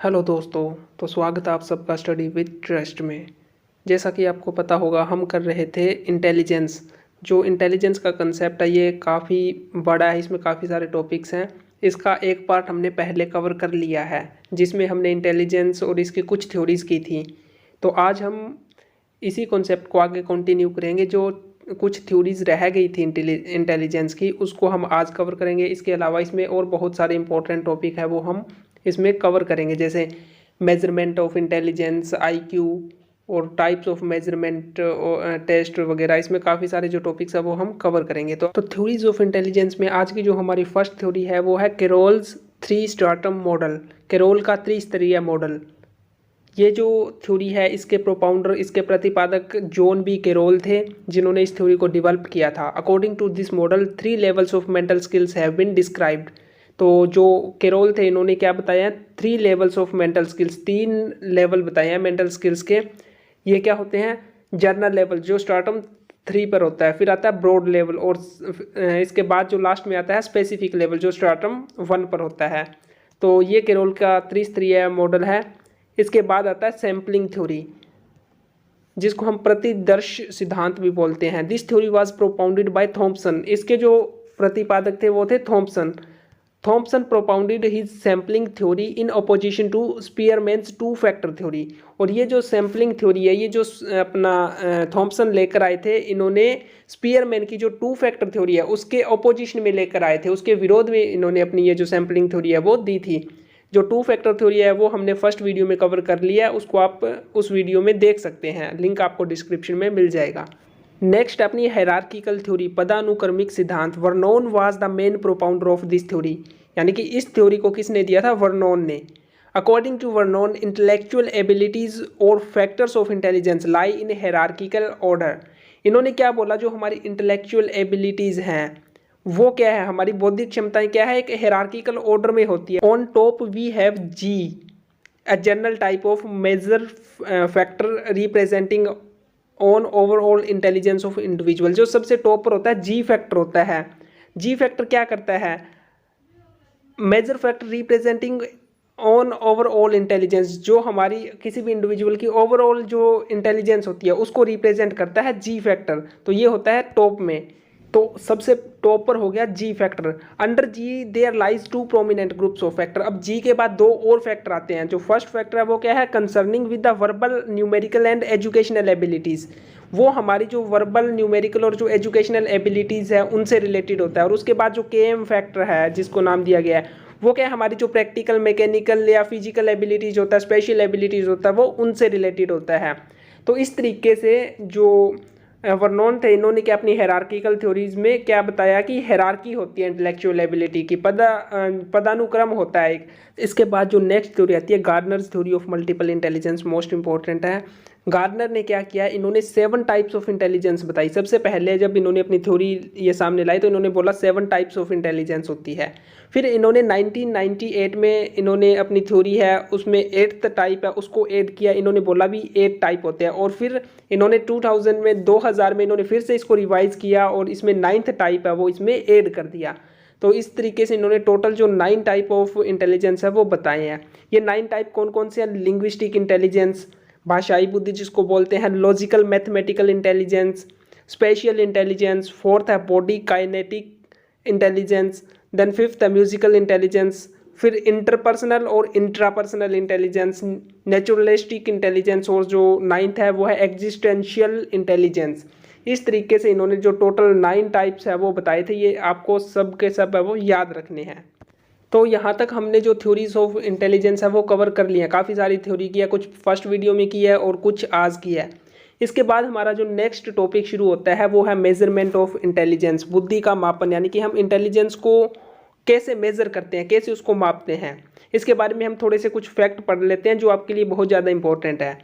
Hello दोस्तों। तो स्वागत है आप सबका स्टडी विद ट्रस्ट में। जैसा कि आपको पता होगा, हम कर रहे थे इंटेलिजेंस। जो इंटेलिजेंस का कंसेप्ट है ये काफ़ी बड़ा है, इसमें काफ़ी सारे टॉपिक्स हैं। इसका एक पार्ट हमने पहले कवर कर लिया है जिसमें हमने इंटेलिजेंस और इसकी कुछ थ्योरीज़ की थी। तो आज हम इसी कॉन्सेप्ट को आगे कंटिन्यू करेंगे। जो कुछ थ्योरीज़ रह गई थी इंटेलिजेंस की, उसको हम आज कवर करेंगे। इसके अलावा इसमें और बहुत सारे इंपॉर्टेंट टॉपिक है, वो हम इसमें कवर करेंगे, जैसे मेजरमेंट ऑफ इंटेलिजेंस, आईक्यू और टाइप्स ऑफ मेजरमेंट टेस्ट वगैरह। इसमें काफ़ी सारे जो टॉपिक्स है वो हम कवर करेंगे। तो थ्योरीज ऑफ इंटेलिजेंस में आज की जो हमारी फर्स्ट थ्योरी है वो है कैरोल्स 3 स्ट्राटम मॉडल। कैरोल का त्रिस्तरीय मॉडल। ये जो थ्योरी है इसके प्रोपाउंडर, इसके प्रतिपादक जॉन बी कैरोल थे, जिन्होंने इस थ्योरी को डेवलप किया था। According to this model 3 levels of mental skills have been described. तो जो कैरोल थे इन्होंने क्या बताया, 3 levels of mental skills, 3 level बताए हैं मेंटल स्किल्स के। ये क्या होते हैं? जर्नल लेवल जो स्ट्राटम 3 पर होता है, फिर आता है ब्रॉड लेवल, और इसके बाद जो लास्ट में आता है स्पेसिफिक लेवल जो स्ट्राटम 1 पर होता है। तो ये कैरोल का त्रिस्तरीय मॉडल है। इसके बाद आता है सैम्पलिंग थ्योरी, जिसको हम प्रतिदर्श सिद्धांत भी बोलते हैं। This theory was propounded by Thompson. इसके जो प्रतिपादक थे वो थे Thompson. Thompson propounded his sampling theory in opposition to Spearman's 2 factor theory. और ये जो सैम्पलिंग थ्योरी है, ये जो अपना थॉम्पसन लेकर आए थे, इन्होंने स्पीयरमैन की जो 2 फैक्टर थ्योरी है उसके अपोजिशन में लेकर आए थे, उसके विरोध में इन्होंने अपनी ये जो सैम्पलिंग थ्योरी है वो दी थी। जो 2 फैक्टर थ्योरी है वो हमने फर्स्ट वीडियो में कवर कर लिया है, उसको आप उस वीडियो में देख सकते हैं, लिंक आपको डिस्क्रिप्शन में मिल जाएगा। नेक्स्ट अपनी हायरार्किकल थ्योरी, पदानुक्रमिक सिद्धांत। Vernon was the main propounder of this theory. यानी कि इस थ्योरी को किसने दिया था? वर्नोन ने। According to Vernon, intellectual abilities और factors of intelligence lie in hierarchical order. इन्होंने क्या बोला, जो हमारी इंटेलेक्चुअल एबिलिटीज हैं वो क्या है, हमारी बौद्धिक क्षमताएं क्या है, एक हायरार्किकल ऑर्डर में होती है। On top we have G, a general type of measure factor representing on overall intelligence of individual. जो सबसे टॉप पर होता है जी फैक्टर होता है। जी फैक्टर क्या करता है? Major factor representing on overall intelligence, जो हमारी किसी भी इंडिविजुअल की ओवरऑल जो इंटेलिजेंस होती है उसको रिप्रेजेंट करता है जी फैक्टर। तो ये होता है टॉप में। तो सबसे टॉप पर हो गया G factor. Under G there lies 2 prominent groups of factor. अब जी के बाद 2 और फैक्टर आते हैं। जो फर्स्ट फैक्टर है वो क्या है? Concerning with the verbal, numerical and educational abilities. वो हमारी जो वर्बल, न्यूमेरिकल और जो एजुकेशनल एबिलिटीज़ है उनसे रिलेटेड होता है। और उसके बाद जो के एम फैक्टर है, जिसको नाम दिया गया है, वो क्या है? हमारी जो प्रैक्टिकल, मैकेनिकल या फिजिकल एबिलिटीज़ होता है, स्पेशल एबिलिटीज़ होता है, वो उनसे रिलेटेड होता है। तो इस तरीके से जो वर्नोन थे, इन्होंने क्या अपनी हायरार्किकल थ्योरीज में क्या बताया कि हायरार्की होती है इंटेलेक्चुअल एबिलिटी की, पदानुक्रम होता है एक। इसके बाद जो नेक्स्ट थ्योरी आती है, Gardner's theory of multiple intelligence, most important है। गार्डनर ने क्या किया, इन्होंने 7 टाइप्स ऑफ इंटेलिजेंस बताई। सबसे पहले जब इन्होंने अपनी थ्योरी ये सामने लाई तो इन्होंने बोला 7 टाइप्स ऑफ इंटेलिजेंस होती है। फिर इन्होंने 1998 में इन्होंने अपनी थ्योरी है उसमें 8th टाइप है उसको ऐड किया। इन्होंने बोला भी 8 टाइप होते हैं। और फिर इन्होंने 2000 में इन्होंने फिर से इसको रिवाइज किया और इसमें 9th टाइप है वो इसमें ऐड कर दिया। तो इस तरीके से इन्होंने टोटल जो 9 टाइप ऑफ इंटेलिजेंस है वो बताए हैं। ये 9 टाइप कौन कौन से हैं? लिंग्विस्टिक इंटेलिजेंस, भाषाई बुद्धि जिसको बोलते हैं, logical mathematical intelligence, spatial intelligence, 4th है body kinaesthetic intelligence, then 5th है म्यूजिकल इंटेलिजेंस, फिर इंटरपर्सनल और इंट्रापर्सनल इंटेलिजेंस, नेचुरलिस्टिक इंटेलिजेंस, और जो 9th है वो है एग्जिस्टेंशियल इंटेलिजेंस। इस तरीके से इन्होंने जो टोटल 9 टाइप्स है वो बताए थे। ये आपको सब के सब है वो याद रखने हैं। तो यहाँ तक हमने जो थ्योरीज ऑफ इंटेलिजेंस है वो कवर कर लिया। काफ़ी सारी थ्योरी की है, कुछ फर्स्ट वीडियो में की है और कुछ आज की है। इसके बाद हमारा जो नेक्स्ट टॉपिक शुरू होता है वो है मेजरमेंट ऑफ इंटेलिजेंस, बुद्धि का मापन। यानी कि हम इंटेलिजेंस को कैसे मेज़र करते हैं, कैसे उसको मापते हैं। इसके बारे में हम थोड़े से कुछ फैक्ट पढ़ लेते हैं जो आपके लिए बहुत ज़्यादा इंपॉर्टेंट है।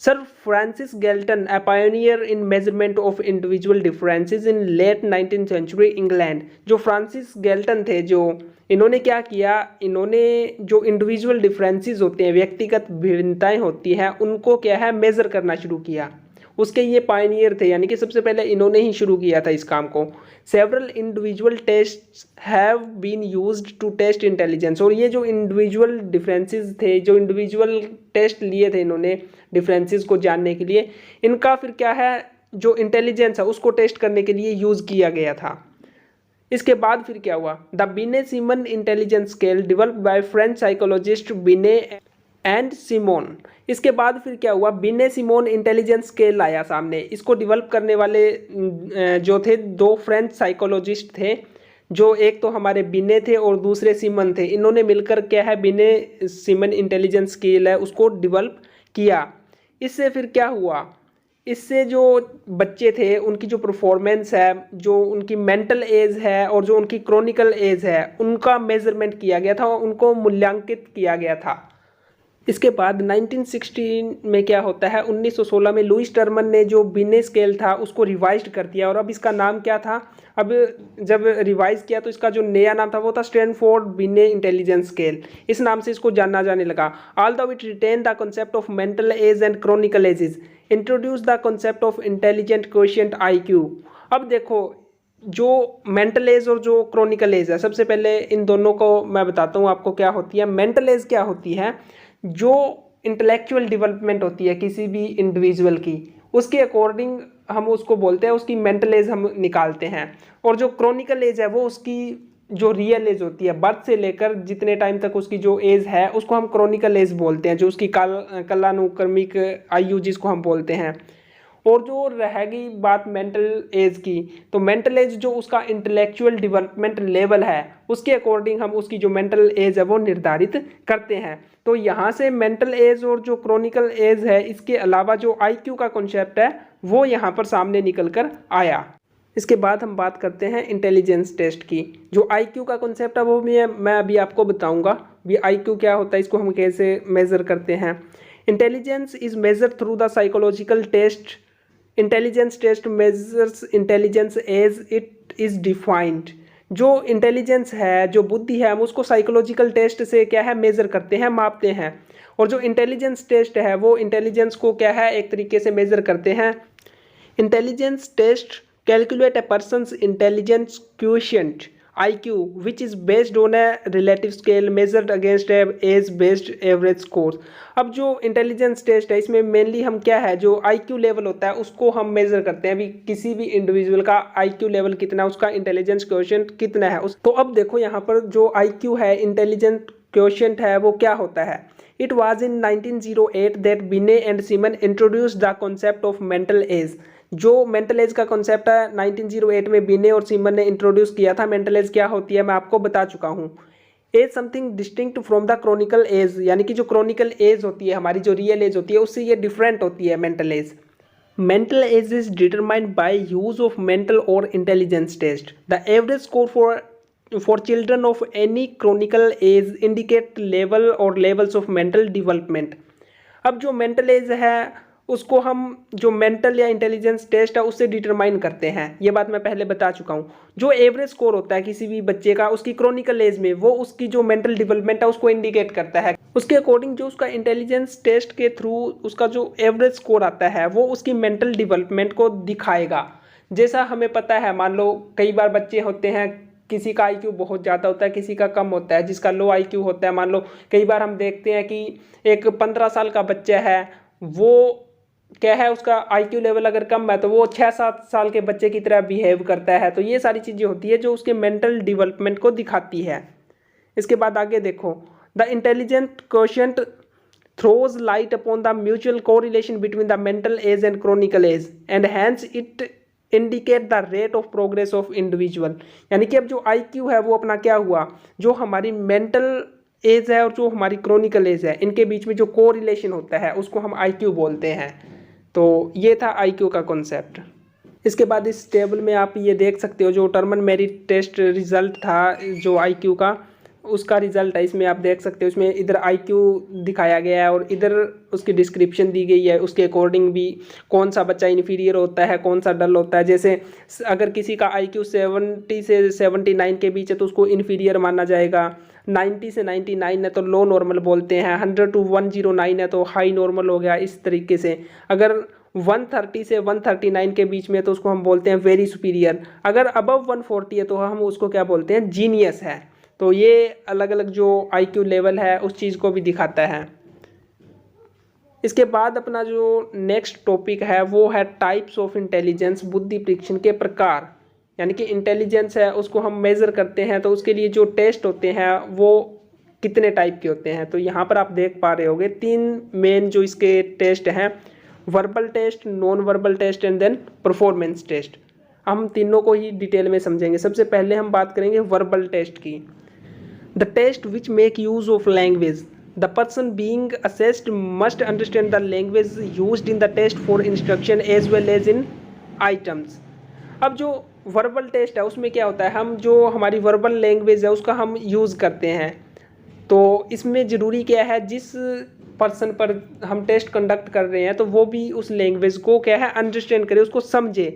Sir Francis Galton, a pioneer in measurement of individual differences in late 19th century England. जो फ्रांसिस गैल्टन थे, जो इन्होंने क्या किया, इन्होंने जो इंडिविजुअल डिफरेंसेस होते हैं, व्यक्तिगत भिन्नताएं होती हैं, उनको क्या है मेज़र करना शुरू किया। उसके ये पायनियर थे, यानी कि सबसे पहले इन्होंने ही शुरू किया था इस काम को। Several individual test have been used to test intelligence, और ये जो इंडिविजुअल डिफरेंसेस थे, जो इंडिविजुअल टेस्ट लिए थे इन्होंने डिफरेंसेस को जानने के लिए, इनका फिर क्या है जो इंटेलिजेंस है उसको टेस्ट करने के लिए यूज़ किया गया था। इसके बाद फिर क्या हुआ, the Binet Simon intelligence scale developed by French psychologist Binet and Simon. इसके बाद फिर क्या हुआ, बिने सिमोन इंटेलिजेंस स्केल आया सामने। इसको डेवलप करने वाले जो थे दो फ्रेंच साइकोलॉजिस्ट थे, जो एक तो हमारे बिने थे और दूसरे सिमन थे। इन्होंने मिलकर क्या है बिने सिमन इंटेलिजेंस स्केल है उसको डेवलप किया। इससे फिर क्या हुआ, इससे जो बच्चे थे उनकी जो परफॉर्मेंस है, जो उनकी मेंटल एज है और जो उनकी क्रोनिकल एज है, उनका मेजरमेंट किया गया था, उनको मूल्यांकित किया गया था। इसके बाद 1916 में क्या होता है, 1916 में लुईस टर्मन ने जो बिने स्केल था उसको रिवाइज्ड कर दिया, और अब इसका नाम क्या था, अब जब रिवाइज किया तो इसका जो नया नाम था वो था स्टैनफोर्ड बिने इंटेलिजेंस स्केल। इस नाम से इसको जाना जाने लगा। Although it retain the concept of mental age and chronical ages, introduce the concept of intelligent quotient IQ। अब देखो जो मेंटल एज और जो क्रोनिकल एज है, सबसे पहले इन दोनों को मैं बताता हूँ आपको क्या होती है। मेंटल एज क्या होती है, जो इंटेलेक्चुअल डेवलपमेंट होती है किसी भी इंडिविजुअल की, उसके अकॉर्डिंग हम उसको बोलते हैं, उसकी मेंटल एज हम निकालते हैं। और जो क्रोनिकल एज है वो उसकी जो रियल एज होती है, बर्थ से लेकर जितने टाइम तक उसकी जो एज है उसको हम क्रोनिकल एज बोलते हैं, जो उसकी कालानुक्रमिक आयु जिसको हम बोलते हैं। और जो रहेगी बात मेंटल एज की, तो मेंटल एज जो उसका इंटेलेक्चुअल डेवलपमेंट लेवल है उसके अकॉर्डिंग हम उसकी जो मेंटल एज है वो निर्धारित करते हैं। तो यहाँ से मेंटल एज और जो क्रोनिकल एज है, इसके अलावा जो IQ का कॉन्सेप्ट है वो यहाँ पर सामने निकल कर आया। इसके बाद हम बात करते हैं इंटेलिजेंस टेस्ट की। जो IQ का कॉन्सेप्ट है वो मैं अभी आपको बताऊंगा भी IQ क्या होता है, इसको हम कैसे मेज़र करते हैं। Intelligence is measured through the psychological test. Intelligence test measures intelligence as it is defined. जो इंटेलिजेंस है, जो बुद्धि है, हम उसको साइकोलॉजिकल टेस्ट से क्या है मेज़र करते हैं, मापते हैं। और जो इंटेलिजेंस टेस्ट है वो इंटेलिजेंस को क्या है एक तरीके से मेज़र करते हैं। Intelligence test calculate a person's intelligence quotient IQ which is based on a relative scale measured against a age based average score। अब जो इंटेलिजेंस टेस्ट है इसमें मेनली हम क्या है जो IQ लेवल होता है उसको हम मेजर करते हैं, अभी किसी भी इंडिविजुअल का IQ लेवल कितना है, उसका इंटेलिजेंस क्वोशिएंट कितना है उस। तो अब देखो यहाँ पर जो IQ है इंटेलिजेंस क्वोशिएंट है वो क्या होता है। It was in 1908 that Binet and Simon introduced the concept of mental age। जो मेंटल एज का कॉन्सेप्ट है 1908 में बिने और सिमन ने इंट्रोड्यूस किया था। मेंटल एज क्या होती है मैं आपको बता चुका हूँ। As something distinct from the chronical age, यानी कि जो क्रोनिकल एज होती है हमारी, जो रियल एज होती है, उससे ये डिफरेंट होती है mental age. Mental age is determined by use of mental और intelligence test. The average score for children of any chronical age indicate level or levels of mental development। अब जो mental as है उसको हम जो mental या intelligence test है उससे डिटरमाइन करते हैं, ये बात मैं पहले बता चुका हूँ। जो एवरेज स्कोर होता है किसी भी बच्चे का उसकी क्रोनिकल एज में, वो उसकी जो मेंटल डेवलपमेंट है उसको इंडिकेट करता है। उसके अकॉर्डिंग जो उसका इंटेलिजेंस टेस्ट के थ्रू उसका जो एवरेज स्कोर आता है वो उसकी मेंटल डेवलपमेंट को दिखाएगा। जैसा हमें पता है, मान लो कई बार बच्चे होते हैं, किसी का IQ बहुत ज़्यादा होता है, किसी का कम होता है, जिसका लो IQ होता है। मान लो कई बार हम देखते हैं कि एक 15 साल का बच्चा है, वो क्या है उसका IQ लेवल अगर कम है तो वो 6-7 साल के बच्चे की तरह बिहेव करता है। तो ये सारी चीज़ें होती है जो उसके मेंटल डेवलपमेंट को दिखाती है। इसके बाद आगे देखो, the intelligent quotient throws light upon the mutual correlation between the mental age and chronical age and hence it indicate the rate of progress of individual. यानी कि अब जो IQ है वो अपना क्या हुआ, जो हमारी मेंटल एज है और जो हमारी क्रोनिकल एज है इनके बीच में जो कोरिलेशन होता है उसको हम IQ बोलते हैं। तो ये था IQ का कॉन्सेप्ट। इसके बाद इस टेबल में आप ये देख सकते हो जो टर्मन मेरिट टेस्ट रिजल्ट था जो IQ का, उसका रिजल्ट है। इसमें आप देख सकते हो, इसमें इधर IQ दिखाया गया है और इधर उसकी डिस्क्रिप्शन दी गई है। उसके अकॉर्डिंग भी कौन सा बच्चा इन्फीरियर होता है, कौन सा डल होता है। जैसे अगर किसी का IQ 70 से 79 के बीच है तो उसको इन्फीरियर माना जाएगा। 90 से 99 है तो लो नॉर्मल बोलते हैं। 100 to 109 है तो हाई नॉर्मल हो गया। इस तरीके से अगर 130 से 139 के बीच में तो उसको हम बोलते हैं वेरी सुपीरियर। अगर अबव 140 है तो हम उसको क्या बोलते हैं, जीनियस है। तो ये अलग अलग जो आईक्यू लेवल है उस चीज़ को भी दिखाता है। इसके बाद अपना जो नेक्स्ट टॉपिक है वो है टाइप्स ऑफ इंटेलिजेंस, बुद्धि परीक्षण के प्रकार। यानी कि इंटेलिजेंस है उसको हम मेज़र करते हैं तो उसके लिए जो टेस्ट होते हैं वो कितने टाइप के होते हैं। तो यहाँ पर आप देख पा रहे होंगे 3 मेन जो इसके टेस्ट हैं, verbal test, non verbal test and then performance test. हम तीनों को ही डिटेल में समझेंगे। सबसे पहले हम बात करेंगे वर्बल टेस्ट की। The test which make use of language, the person being assessed must understand the language used in the test for instruction as well as in items. अब जो वर्बल टेस्ट है उसमें क्या होता है, हम जो हमारी वर्बल लैंग्वेज है उसका हम यूज़ करते हैं। तो इसमें ज़रूरी क्या है, जिस पर्सन पर हम टेस्ट कंडक्ट कर रहे हैं तो वो भी उस लैंग्वेज को क्या है अंडरस्टैंड करे, उसको समझे।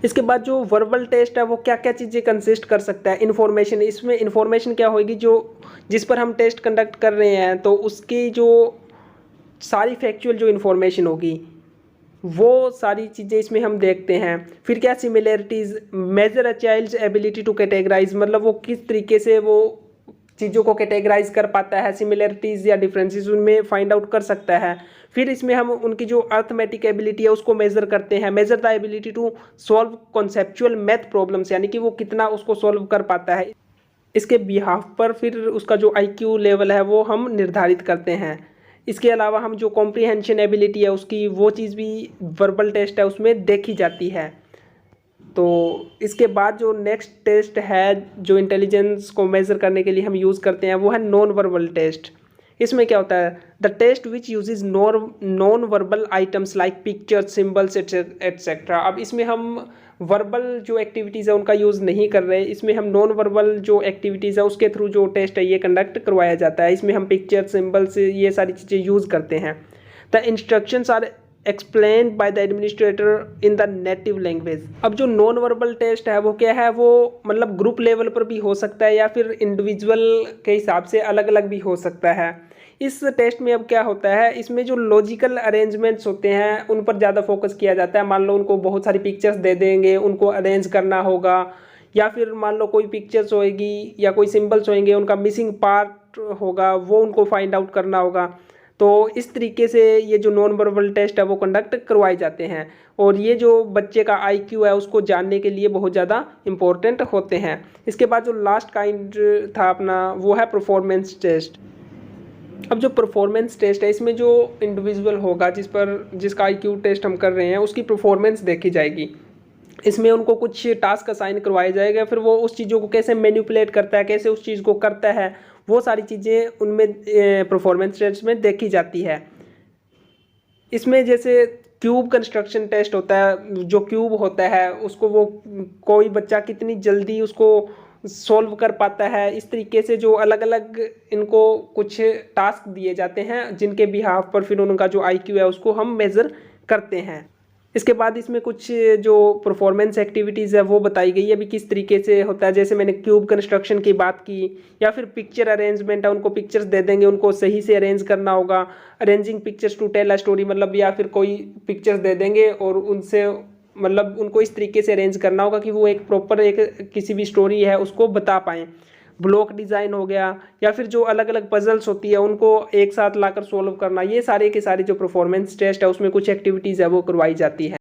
इसके बाद जो वर्बल टेस्ट है वो क्या क्या चीज़ें कंसिस्ट कर सकता है, इन्फॉर्मेशन। इसमें इन्फॉर्मेशन क्या होगी, जो जिस पर हम टेस्ट कंडक्ट कर रहे हैं तो उसकी जो सारी फैक्चुअल जो इन्फॉर्मेशन होगी वो सारी चीज़ें इसमें हम देखते हैं। फिर क्या similarities, measure a child's ability to categorise, मतलब वो किस तरीके से वो चीज़ों को कैटेगराइज कर पाता है, सिमिलैरिटीज़ या डिफरेंसेस उनमें फाइंड आउट कर सकता है। फिर इसमें हम उनकी जो अर्थमेटिक एबिलिटी है उसको मेज़र करते हैं, measure the ability to solve conceptual math problems, यानी कि वो कितना उसको सॉल्व कर पाता है। इसके बिहाफ पर फिर उसका जो आईक्यू लेवल है वो हम निर्धारित करते हैं। इसके अलावा हम जो कॉम्प्रीहेंशन एबिलिटी है उसकी, वो चीज़ भी वर्बल टेस्ट है उसमें देखी जाती है। तो इसके बाद जो नेक्स्ट टेस्ट है जो इंटेलिजेंस को मेज़र करने के लिए हम यूज़ करते हैं वो है नॉन वर्बल टेस्ट। इसमें क्या होता है, the test which uses non verbal items like pictures, symbols etcetera. अब इसमें हम वर्बल जो एक्टिविटीज़ है उनका यूज़ नहीं कर रहे, इसमें हम नॉन वर्बल जो एक्टिविटीज़ है उसके थ्रू जो टेस्ट है ये कंडक्ट करवाया जाता है। इसमें हम पिक्चर, सिम्बल्स, ये सारी चीज़ें यूज़ करते हैं। The instructions are explained by the administrator in the native language. अब जो नॉन वर्बल टेस्ट है वो क्या है, वो मतलब ग्रुप लेवल पर भी हो सकता है या फिर इंडिविजुअल के हिसाब से अलग अलग भी हो सकता है। इस टेस्ट में अब क्या होता है, इसमें जो लॉजिकल अरेंजमेंट्स होते हैं उन पर ज़्यादा फोकस किया जाता है। मान लो उनको बहुत सारी पिक्चर्स दे देंगे, उनको अरेंज करना होगा, या फिर मान लो कोई पिक्चर्स होएगी या कोई सिंबल्स होंगे, उनका मिसिंग पार्ट होगा, वो उनको फाइंड आउट करना होगा। तो इस तरीके से ये जो नॉन वर्बल टेस्ट है वो कंडक्ट करवाए जाते हैं, और ये जो बच्चे का आईक्यू है उसको जानने के लिए बहुत ज़्यादा इम्पोर्टेंट होते हैं। इसके बाद जो लास्ट काइंड था अपना वो है परफॉर्मेंस टेस्ट। अब जो परफॉर्मेंस टेस्ट है इसमें जो इंडिविजुअल होगा जिसका आईक्यू टेस्ट हम कर रहे हैं उसकी परफॉर्मेंस देखी जाएगी। इसमें उनको कुछ टास्क असाइन करवाए जाएगा, फिर वो उस चीज़ों को कैसे मैनिपुलेट करता है, कैसे उस चीज़ को करता है, वो सारी चीज़ें उनमें परफॉर्मेंस टेस्ट में देखी जाती है। इसमें जैसे क्यूब कंस्ट्रक्शन टेस्ट होता है, जो क्यूब होता है उसको वो कोई बच्चा कितनी जल्दी उसको सॉल्व कर पाता है। इस तरीके से जो अलग अलग इनको कुछ टास्क दिए जाते हैं जिनके बिहाफ पर फिर उनका जो आईक्यू है उसको हम मेज़र करते हैं। इसके बाद इसमें कुछ जो परफॉर्मेंस एक्टिविटीज़ है वो बताई गई है अभी किस तरीके से होता है। जैसे मैंने क्यूब कंस्ट्रक्शन की बात की, या फिर पिक्चर अरेंजमेंट है, उनको पिक्चर्स दे देंगे, उनको सही से अरेंज करना होगा। Arranging pictures to tell a story, मतलब या फिर कोई पिक्चर्स दे देंगे और उनसे मतलब उनको इस तरीके से अरेंज करना होगा कि वो एक प्रॉपर एक किसी भी स्टोरी है उसको बता पाएँ। ब्लॉक डिज़ाइन हो गया, या फिर जो अलग अलग पजल्स होती है उनको एक साथ लाकर सॉल्व करना, ये सारे के सारे जो परफॉर्मेंस टेस्ट है उसमें कुछ एक्टिविटीज़ है वो करवाई जाती है।